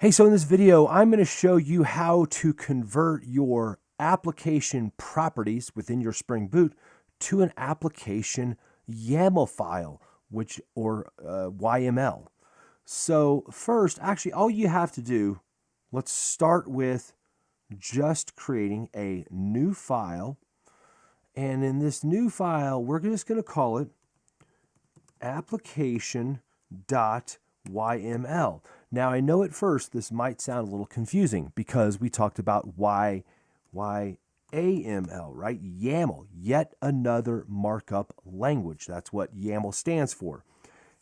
Hey, so in this video, I'm going to show you how to convert your application properties within your Spring Boot to an application YAML file, or YML. So first, actually, all you have to do, let's start with just creating a new file. And in this new file, we're just going to call it application.yml. Now, I know at first this might sound a little confusing because we talked about YAML, right? YAML, yet another markup language. That's what YAML stands for.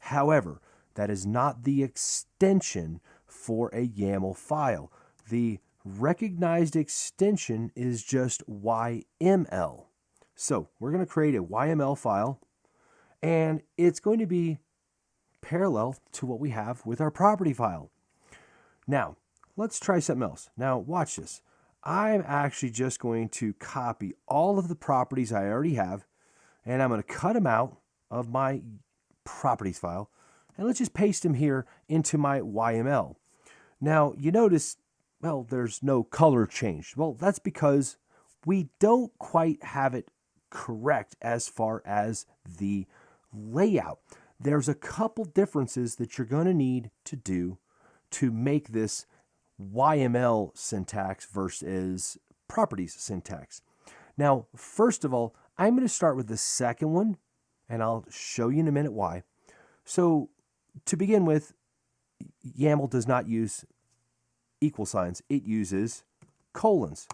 However, that is not the extension for a YAML file. The recognized extension is just YML. So we're going to create a YML file, and it's going to be parallel to what we have with our property file. Now, let's try something else. Now, watch this. I'm actually just going to copy all of the properties I already have, and I'm going to cut them out of my properties file, and let's just paste them here into my YML. Now, you notice, well, there's no color change. Well, that's because we don't quite have it correct as far as the layout. There's a couple differences that you're going to need to do to make this YML syntax versus properties syntax. Now, first of all, I'm going to start with the second one, and I'll show you in a minute why. So to begin with, YAML does not use equal signs. It uses colons.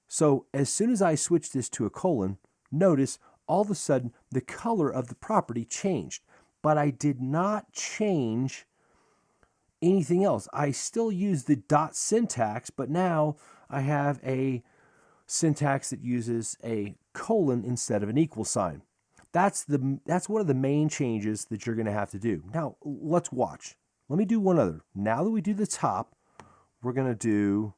So as soon as I switch this to a colon, notice all of a sudden the color of the property changed. But I did not change anything else. I still use the dot syntax, but now I have a syntax that uses a colon instead of an equal sign. That's one of the main changes that you're going to have to do. Now, let's watch. Let me do one other. Now that we do the top, we're going to do,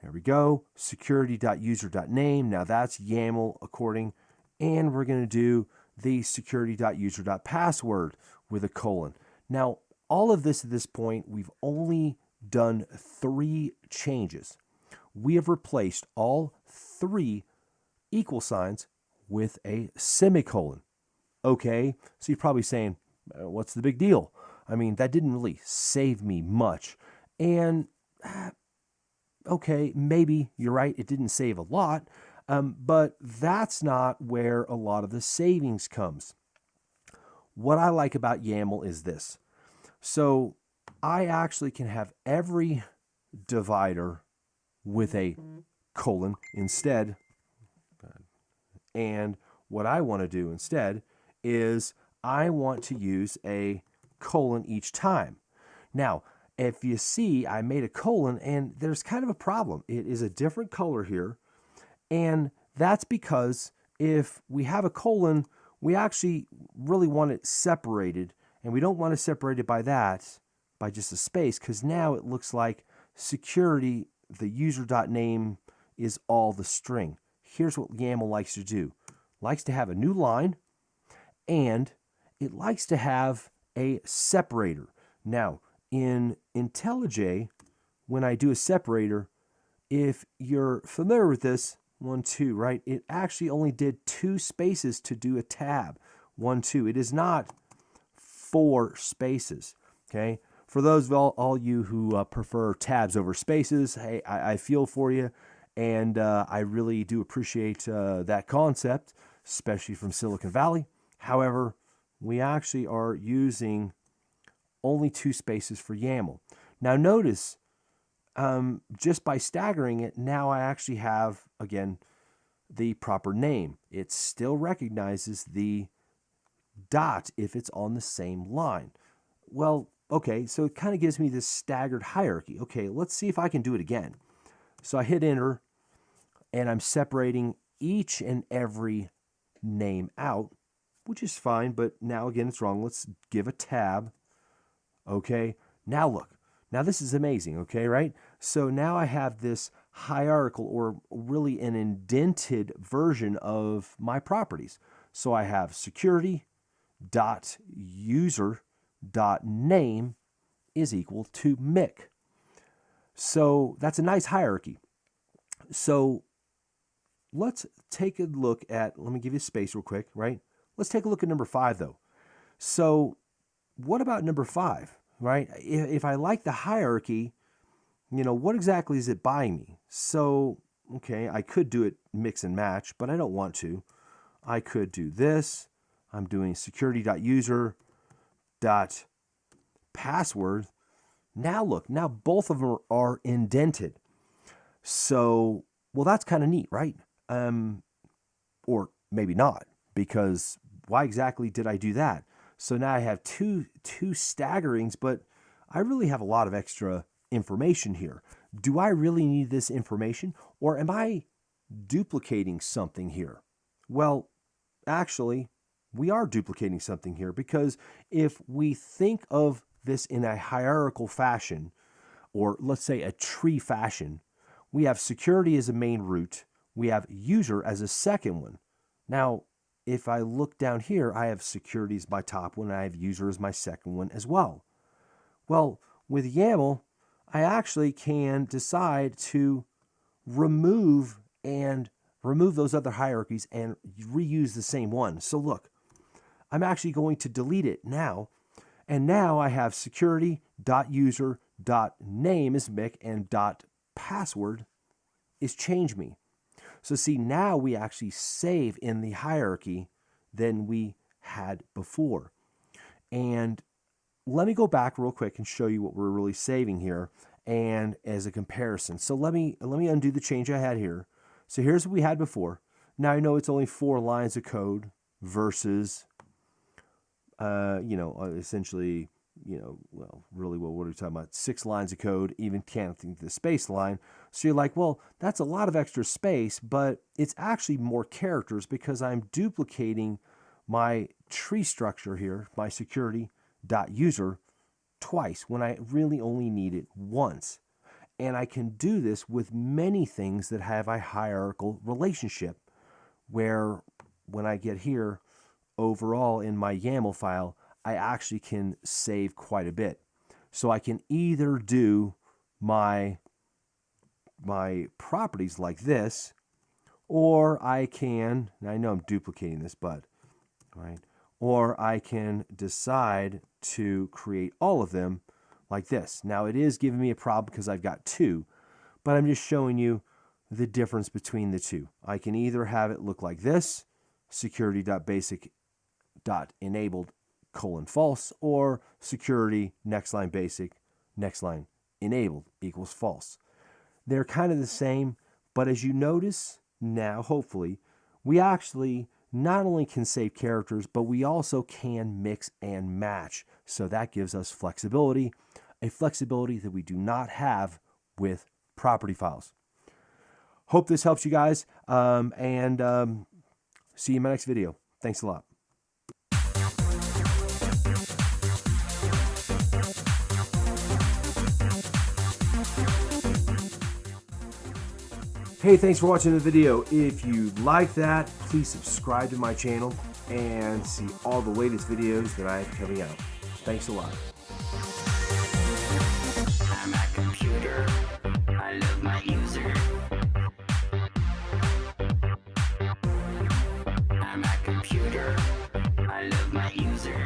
here we go, security.user.name. Now that's YAML according, and we're going to do the security.user.password with a colon. Now, all of this at this point, we've only done 3 changes. We have replaced all 3 equal signs with a semicolon. Okay, so you're probably saying, what's the big deal? I mean, that didn't really save me much. And okay, maybe you're right, it didn't save a lot. But that's not where a lot of the savings comes. What I like about YAML is this. So I actually can have every divider with a colon instead. And what I want to do instead is I want to use a colon each time. Now, if you see, I made a colon, and there's kind of a problem. It is a different color here. And that's because if we have a colon, we actually really want it separated, and we don't want to separate it by just a space, because now it looks like security, the user.name is all the string. Here's what YAML likes to do. It likes to have a new line, and it likes to have a separator. Now, in IntelliJ, when I do a separator, if you're familiar with this, 1, 2, right? It actually only did 2 spaces to do a tab. 1, 2. It is not 4 spaces. Okay. For those of all you who prefer tabs over spaces, hey, I feel for you, and I really do appreciate that concept, especially from Silicon Valley. However, we actually are using only 2 spaces for YAML. Now, notice. Just by staggering it, now I actually have, again, the proper name. It still recognizes the dot if it's on the same line. Well, okay, so it kind of gives me this staggered hierarchy. Okay, let's see if I can do it again. So I hit enter, and I'm separating each and every name out, which is fine, but now again, it's wrong. Let's give a tab. Okay, now look. Now this is amazing, okay, right? So now I have this hierarchical, or really an indented version of my properties. So I have security.user.name is equal to mic. So that's a nice hierarchy. So let's take a look at, let me give you space real quick, right? Let's take a look at number 5 though. So what about number 5, right? If I like the hierarchy, what exactly is it buying me? So, okay, I could do it mix and match, but I don't want to. I could do this. I'm doing security.user.password. Now look, now both of them are indented. So, well, that's kind of neat, right? Or maybe not, because why exactly did I do that? So now I have two staggerings, but I really have a lot of extra information here. Do I really need this information, or am I duplicating something here? Well, actually, we are duplicating something here, because if we think of this in a hierarchical fashion, or let's say a tree fashion, we have security as a main root, we have user as a second one. Now, if I look down here, I have security as my top one, and I have user as my second one as well. Well, with YAML, I actually can decide to remove those other hierarchies and reuse the same one. So look, I'm actually going to delete it now. And now I have security.user.name is Mick and .password is change me. So see, now we actually save in the hierarchy than we had before. And let me go back real quick and show you what we're really saving here and as a comparison. So let me undo the change I had here. So here's what we had before. Now I know it's only 4 lines of code versus essentially, well, really, what are we talking about? 6 lines of code, even counting the space line. So you're like, well, that's a lot of extra space, but it's actually more characters because I'm duplicating my tree structure here, my security.user, twice when I really only need it once. And I can do this with many things that have a hierarchical relationship, where when I get here, overall in my YAML file, I actually can save quite a bit. So I can either do my properties like this, or I can, and I know I'm duplicating this, but, right? Or I can decide to create all of them like this. Now it is giving me a problem because I've got 2, but I'm just showing you the difference between the 2. I can either have it look like this, security.basic.enabled : false, or security next line basic next line enabled equals false. They're kind of the same, but as you notice now, hopefully, we actually not only can save characters, but we also can mix and match. So that gives us flexibility, a flexibility that we do not have with property files. Hope this helps you guys, and see you in my next video. Thanks a lot. Hey, thanks for watching the video. If you like that, please subscribe to my channel and see all the latest videos that I have coming out. Thanks a lot. I'm a computer. I love my user. I'm a computer. I love my user.